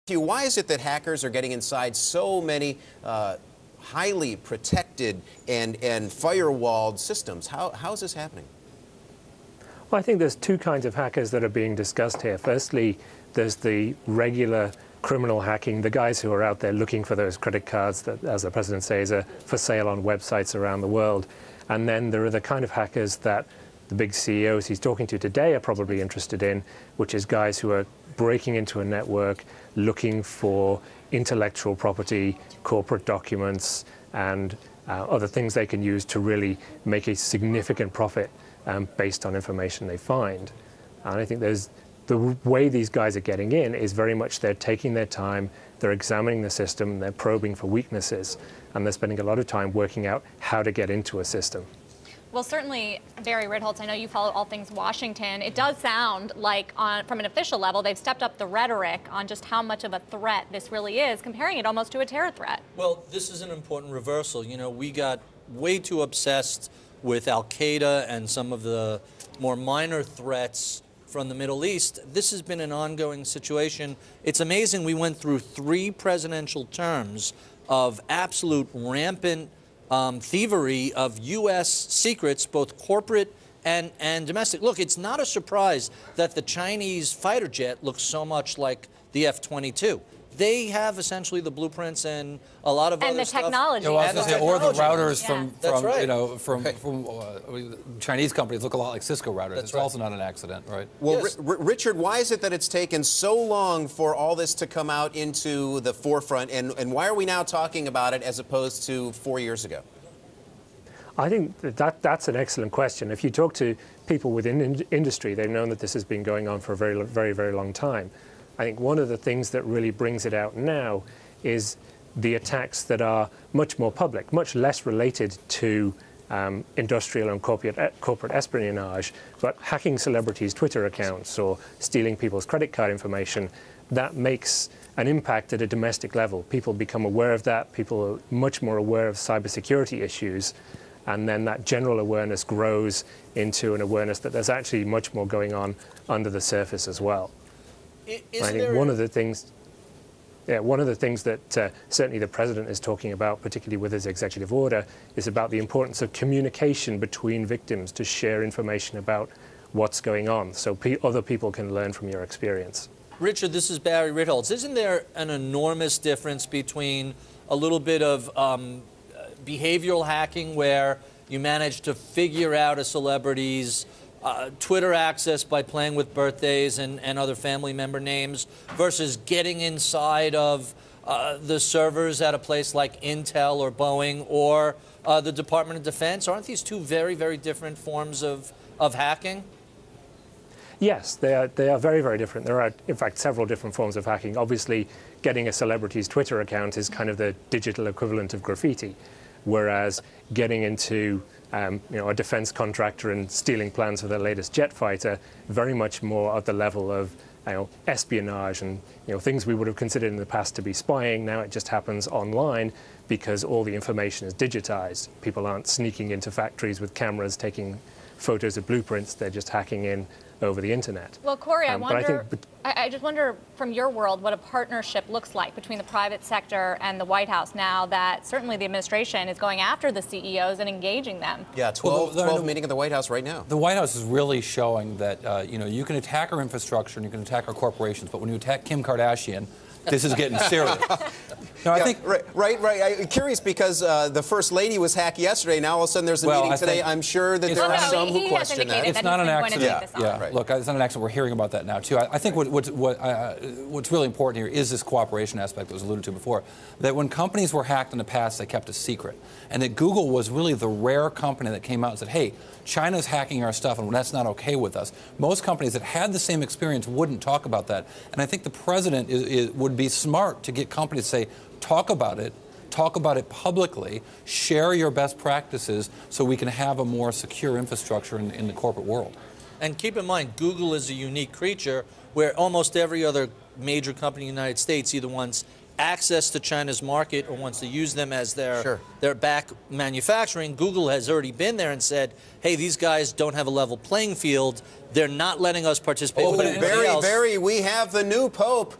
Why is it that hackers are getting inside so many highly protected and firewalled systems? How is this happening? Well, I think there's two kinds of hackers that are being discussed here. Firstly, there's the regular criminal hacking, the guys who are out there looking for those credit cards that, as the president says, are for sale on websites around the world. And then there are the kind of hackers that the big CEOs he's talking to today are probably interested in, which is guys who are breaking into a network, looking for intellectual property, corporate documents, and other things they can use to really make a significant profit based on information they find. And I think the way these guys are getting in is very much they're taking their time, they're examining the system, they're probing for weaknesses, and they're spending a lot of time working out how to get into a system. Well, certainly, Barry Ritholtz, I know you follow all things Washington. It does sound like, from an official level, they've stepped up the rhetoric on just how much of a threat this really is, comparing it almost to a terror threat. Well, this is an important reversal. You know, we got way too obsessed with al-Qaeda and some of the more minor threats from the Middle East. This has been an ongoing situation. It's amazing we went through 3 presidential terms of absolute rampant thievery of U.S. secrets, both corporate and domestic. Look, it's not a surprise that the Chinese fighter jet looks so much like the F-22. They have essentially the blueprints and a lot of other stuff. And the technology. Or the routers right. you know, from Chinese companies look a lot like Cisco routers. It's also not an accident, right? Well, Yes. Richard, why is it that it's taken so long for all this to come out into the forefront, and why are we now talking about it as opposed to 4 years ago? I think that's an excellent question. If you talk to people within industry, they've known that this has been going on for a very, very, very long time. I think one of the things that really brings it out now is the attacks that are much more public, much less related to industrial and corporate espionage, but hacking celebrities' Twitter accounts or stealing people's credit card information. That makes an impact at a domestic level. People become aware of that. People are much more aware of cybersecurity issues. And then that general awareness grows into an awareness that there's actually much more going on under the surface as well. I think one of the things that certainly the president is talking about, particularly with his executive order, is about the importance of communication between victims to share information about what's going on, so other people can learn from your experience. Richard, this is Barry Ritholtz. Isn't there an enormous difference between a little bit of behavioral hacking where you manage to figure out a celebrity's Twitter access by playing with birthdays and other family member names versus getting inside of the servers at a place like Intel or Boeing or the Department of Defense? Aren't these two very, very different forms of hacking? Yes, they are very, very different. There are, in fact, several different forms of hacking. Obviously, getting a celebrity's Twitter account is kind of the digital equivalent of graffiti, whereas getting into a defense contractor and stealing plans for their latest jet fighter, very much more at the level of espionage and things we would have considered in the past to be spying. Now it just happens online because all the information is digitized. People aren't sneaking into factories with cameras taking photos of blueprints. They're just hacking in over the internet. Well, Corey, I just wonder from your world what a partnership looks like between the private sector and the White House now that certainly the administration is going after the CEOs and engaging them. Yeah, 12 meeting at the White House right now. The White House is really showing that you can attack our infrastructure and you can attack our corporations, but when you attack Kim Kardashian, this is getting serious. No, I think right. I'm curious because the First Lady was hacked yesterday. Now all of a sudden there's a meeting today. I'm sure that there are some who question that. It's not an accident. Right. Look, it's not an accident. We're hearing about that now too. I think what's really important here is this cooperation aspect that was alluded to before. That when companies were hacked in the past, they kept a secret, and that Google was really the rare company that came out and said, "Hey, China's hacking our stuff, and that's not okay with us." Most companies that had the same experience wouldn't talk about that, and I think the president would be smart to get companies to say, talk about it publicly, share your best practices so we can have a more secure infrastructure in the corporate world. And keep in mind, Google is a unique creature where almost every other major company in the United States either wants access to China's market or wants to use them as their back manufacturing. Google has already been there and said, hey, these guys don't have a level playing field. They're not letting us participate with anybody else. Barry, we have the new pope,